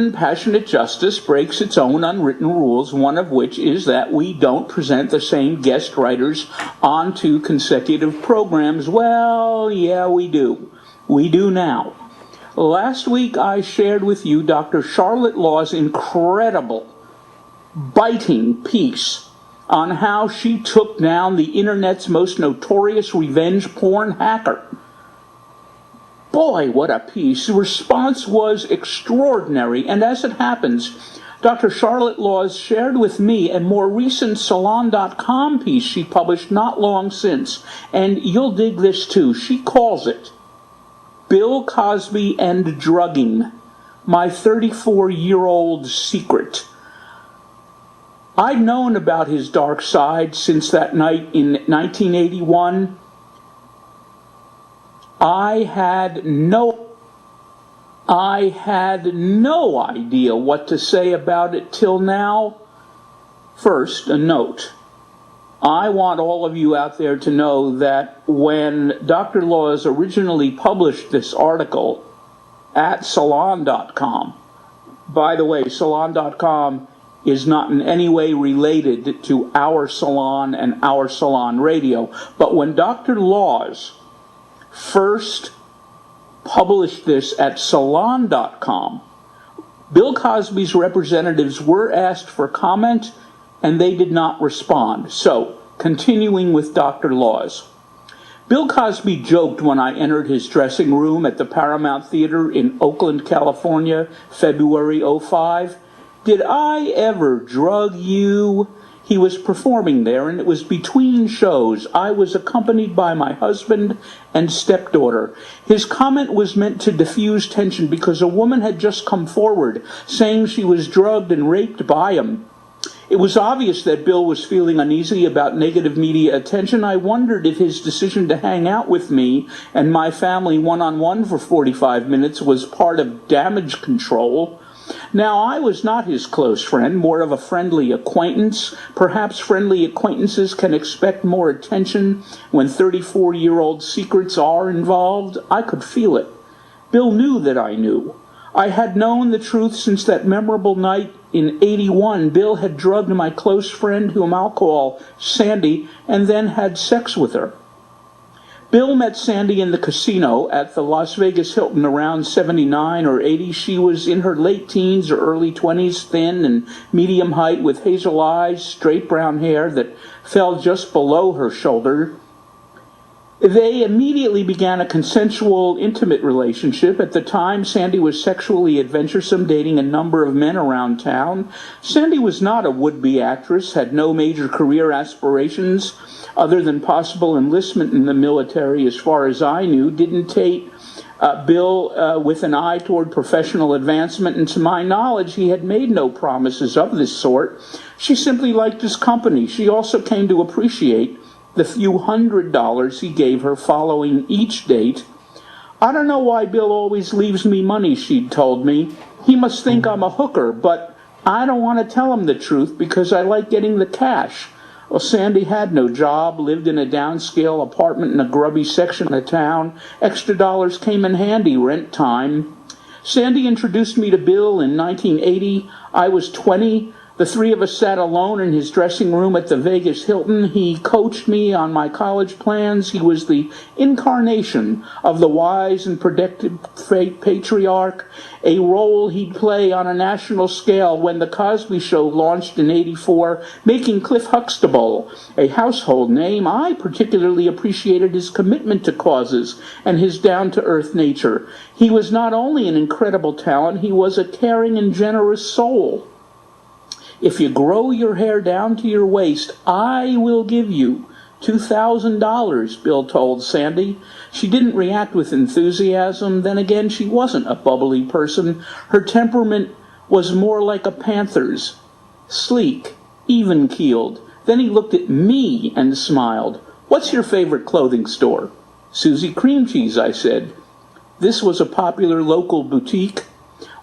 American Passionate Justice breaks its own unwritten rules, one of which is that we don't present the same guest writers onto consecutive programs. Well, yeah, we do. We do now. Last week I shared with you Dr. Charlotte Law's incredible, biting piece on how she took down the internet's most notorious revenge porn hacker. Boy, what a piece. The response was extraordinary, and as it happens, Dr. Charlotte Laws shared with me a more recent Salon.com piece she published not long since, and you'll dig this too. She calls it Bill Cosby and Drugging, My 34-Year-Old Secret. I'd known about his dark side since that night in 1981. I had no idea what to say about it till now. First, a note. I want all of you out there to know that when Dr. Laws originally published this article at Salon.com, by the way, Salon.com is not in any way related to Our Salon and Our Salon Radio, but when Dr. Laws first published this at Salon.com, Bill Cosby's representatives were asked for comment, and they did not respond. So, continuing with Dr. Laws. Bill Cosby joked when I entered his dressing room at the Paramount Theater in Oakland, California, February '05. "Did I ever drug you?" He was performing there, and it was between shows. I was accompanied by my husband and stepdaughter. His comment was meant to diffuse tension because a woman had just come forward saying she was drugged and raped by him. It was obvious that Bill was feeling uneasy about negative media attention. I wondered if his decision to hang out with me and my family one-on-one for 45 minutes was part of damage control. Now, I was not his close friend, more of a friendly acquaintance. Perhaps friendly acquaintances can expect more attention when 34-year-old secrets are involved. I could feel it. Bill knew that I knew. I had known the truth since that memorable night in '81. Bill had drugged my close friend, whom I'll call Sandy, and then had sex with her. Bill met Sandy in the casino at the Las Vegas Hilton around 79 or 80. She was in her late teens or early 20s, thin and medium height, with hazel eyes, straight brown hair that fell just below her shoulder. They immediately began a consensual, intimate relationship. At the time, Sandy was sexually adventuresome, dating a number of men around town. Sandy was not a would-be actress, had no major career aspirations other than possible enlistment in the military, as far as I knew, didn't date Bill with an eye toward professional advancement, and to my knowledge, he had made no promises of this sort. She simply liked his company. She also came to appreciate the few $100s he gave her following each date. "I don't know why Bill always leaves me money," she'd told me. "He must think I'm a hooker, but I don't want to tell him the truth because I like getting the cash." Well, Sandy had no job, lived in a downscale apartment in a grubby section of town. Extra dollars came in handy, rent time. Sandy introduced me to Bill in 1980. I was 20. The three of us sat alone in his dressing room at the Vegas Hilton. He coached me on my college plans. He was the incarnation of the wise and protective patriarch, a role he'd play on a national scale when The Cosby Show launched in '84, making Cliff Huxtable a household name. I particularly appreciated his commitment to causes and his down-to-earth nature. He was not only an incredible talent, he was a caring and generous soul. "If you grow your hair down to your waist, I will give you $2,000, Bill told Sandy. She didn't react with enthusiasm. Then again, she wasn't a bubbly person. Her temperament was more like a panther's, sleek, even-keeled. Then he looked at me and smiled. "What's your favorite clothing store?" "Susie Cream Cheese," I said. This was a popular local boutique.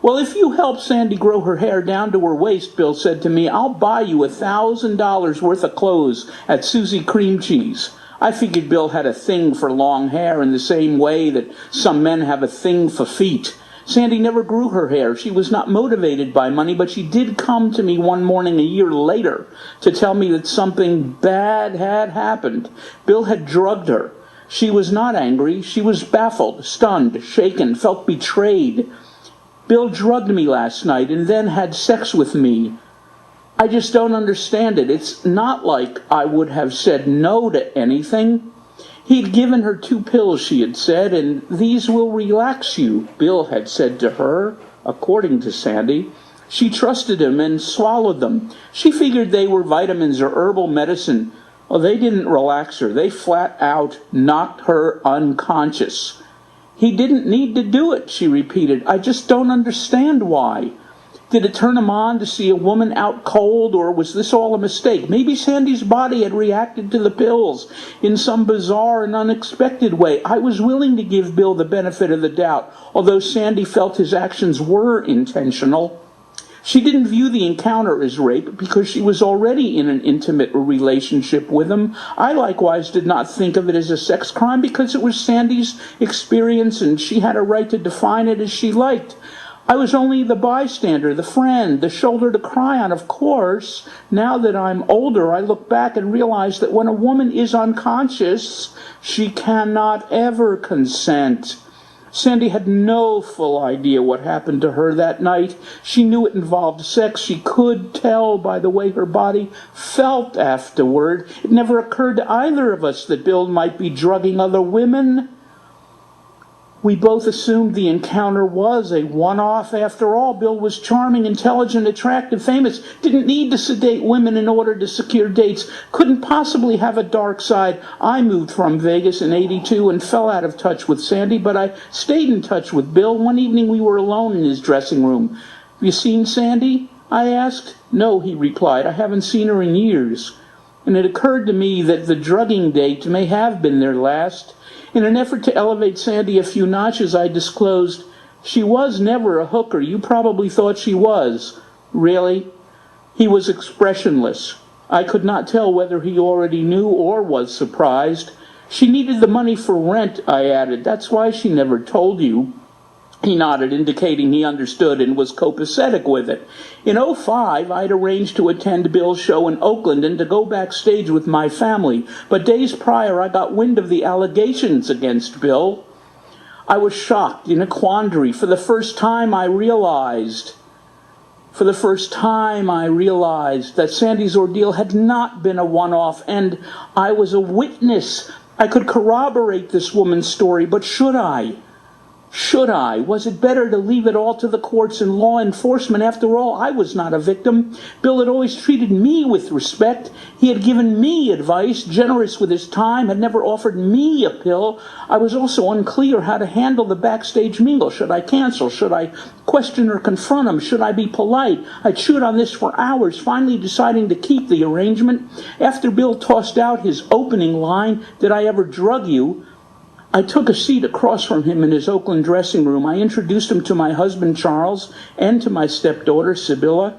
"Well, if you help Sandy grow her hair down to her waist," Bill said to me, "I'll buy you $1,000 worth of clothes at Susie Cream Cheese." I figured Bill had a thing for long hair in the same way that some men have a thing for feet. Sandy never grew her hair. She was not motivated by money, but she did come to me one morning a year later to tell me that something bad had happened. Bill had drugged her. She was not angry. She was baffled, stunned, shaken, felt betrayed. Bill drugged me last night and then had sex with me. I just don't understand it. It's not like I would have said no to anything. He'd given her 2 pills, she had said, and these will relax you, Bill had said to her, according to Sandy. She trusted him and swallowed them. She figured they were vitamins or herbal medicine. Well, they didn't relax her. They flat out knocked her unconscious. He didn't need to do it, she repeated. I just don't understand why. Did it turn him on to see a woman out cold, or was this all a mistake? Maybe Sandy's body had reacted to the pills in some bizarre and unexpected way. I was willing to give Bill the benefit of the doubt, although Sandy felt his actions were intentional. She didn't view the encounter as rape because she was already in an intimate relationship with him. I likewise did not think of it as a sex crime because it was Sandy's experience and she had a right to define it as she liked. I was only the bystander, the friend, the shoulder to cry on. Of course, now that I'm older, I look back and realize that when a woman is unconscious, she cannot ever consent. Sandy had no full idea what happened to her that night. She knew it involved sex. She could tell by the way her body felt afterward. It never occurred to either of us that Bill might be drugging other women. We both assumed the encounter was a one-off. After all, Bill was charming, intelligent, attractive, famous, didn't need to sedate women in order to secure dates, couldn't possibly have a dark side. I moved from Vegas in '82 and fell out of touch with Sandy, but I stayed in touch with Bill. One evening we were alone in his dressing room. Have you seen Sandy? I asked. No, he replied. I haven't seen her in years. And it occurred to me that the drugging date may have been their last. In an effort to elevate Sandy a few notches, I disclosed, she was never a hooker. You probably thought she was. Really? He was expressionless. I could not tell whether he already knew or was surprised. She needed the money for rent, I added. That's why she never told you. He nodded, indicating he understood and was copacetic with it. In '05, I'd arranged to attend Bill's show in Oakland and to go backstage with my family. But days prior, I got wind of the allegations against Bill. I was shocked, in a quandary. For the first time, I realized that Sandy's ordeal had not been a one-off, and I was a witness. I could corroborate this woman's story, but should I? Should I? Was it better to leave it all to the courts and law enforcement? After all, I was not a victim. Bill had always treated me with respect. He had given me advice, generous with his time, had never offered me a pill. I was also unclear how to handle the backstage mingle. Should I cancel? Should I question or confront him? Should I be polite? I chewed on this for hours, finally deciding to keep the arrangement. After Bill tossed out his opening line, "Did I ever drug you?" I took a seat across from him in his Oakland dressing room. I introduced him to my husband, Charles, and to my stepdaughter, Sibylla.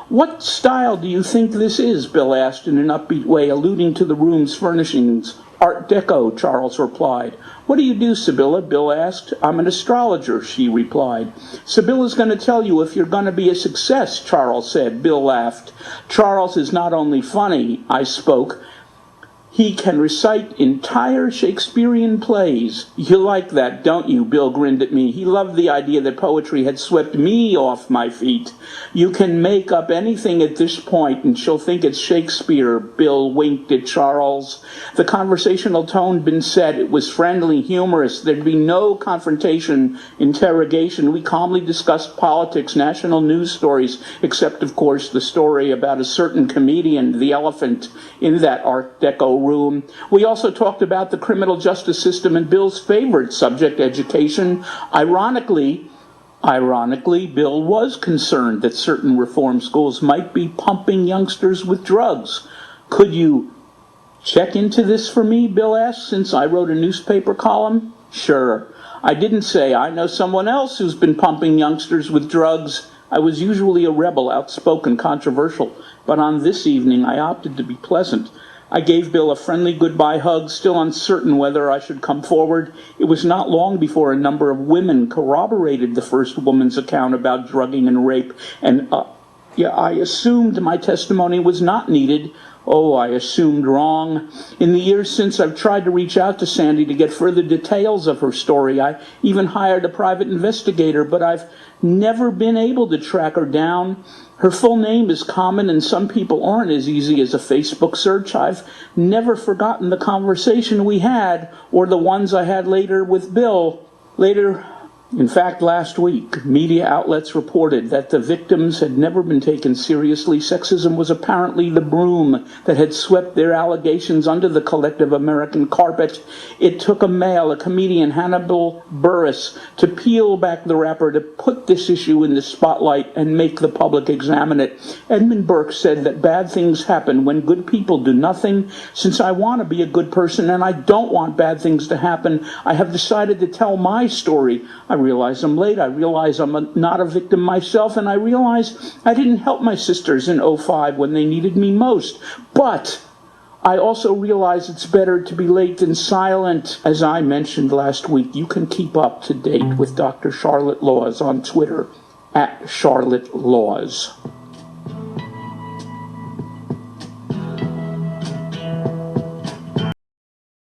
"What style do you think this is?" Bill asked in an upbeat way, alluding to the room's furnishings. "Art Deco," Charles replied. "What do you do, Sibylla?" Bill asked. "I'm an astrologer," she replied. "Sibylla's going to tell you if you're going to be a success," Charles said. Bill laughed. "Charles is not only funny," I spoke. "He can recite entire Shakespearean plays." "You like that, don't you?" Bill grinned at me. He loved the idea that poetry had swept me off my feet. "You can make up anything at this point, and she'll think it's Shakespeare." Bill winked at Charles. The conversational tone had been set. It was friendly, humorous. There'd be no confrontation, interrogation. We calmly discussed politics, national news stories, except, of course, the story about a certain comedian, the elephant, in that Art Deco room. We also talked about the criminal justice system and Bill's favorite subject, education. Ironically, Bill was concerned that certain reform schools might be pumping youngsters with drugs. "Could you check into this for me?" Bill asked, "since I wrote a newspaper column." "Sure." I didn't say, "I know someone else who's been pumping youngsters with drugs." I was usually a rebel, outspoken, controversial, but on this evening I opted to be pleasant. I gave Bill a friendly goodbye hug, still uncertain whether I should come forward. It was not long before a number of women corroborated the first woman's account about drugging and rape, and I assumed my testimony was not needed. Oh, I assumed wrong. In the years since, I've tried to reach out to Sandy to get further details of her story. I even hired a private investigator, but I've never been able to track her down. Her full name is common, and some people aren't as easy as a Facebook search. I've never forgotten the conversation we had, or the ones I had later with Bill. In fact, last week, media outlets reported that the victims had never been taken seriously. Sexism was apparently the broom that had swept their allegations under the collective American carpet. It took a male, a comedian, Hannibal Buress, to peel back the wrapper, to put this issue in the spotlight and make the public examine it. Edmund Burke said that bad things happen when good people do nothing. Since I want to be a good person and I don't want bad things to happen, I have decided to tell my story. I realize I'm late, I realize I'm not a victim myself, and I realize I didn't help my sisters in '05 when they needed me most. But I also realize it's better to be late than silent. As I mentioned last week, you can keep up to date with Dr. Charlotte Laws on Twitter @CharlotteLaws.